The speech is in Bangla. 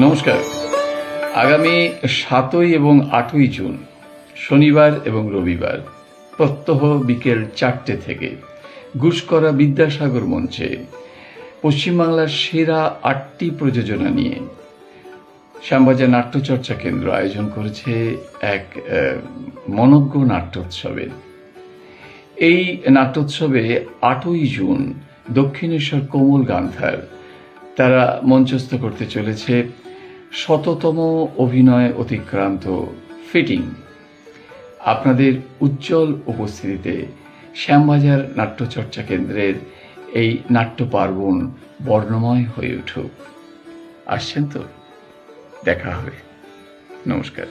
নমস্কার। আগামী ৭ই এবং ৮ই জুন শনিবার এবং রবিবার প্রত্যহ বিকেল ৪টে থেকে গুসকরা বিদ্যাসাগর মঞ্চে পশ্চিমবাংলার সেরা ৮টি প্রযোজনা নিয়ে শ্যামবাজার নাট্যচর্চা কেন্দ্র আয়োজন করেছে এক মনোজ্ঞ নাট্যোৎসবের। এই নাট্যোৎসবে ৮ই জুন দক্ষিণেশ্বর কোমল গান্ধার তারা মঞ্চস্থ করতে চলেছে ১০০তম অভিনয় অতিক্রান্ত ফিটিং। আপনাদের উজ্জ্বল উপস্থিতিতে শ্যামবাজার নাট্যচর্চা কেন্দ্রের এই নাট্য পার্বণ বর্ণময় হয়ে উঠুক। আসছেন তো? দেখা হবে। নমস্কার।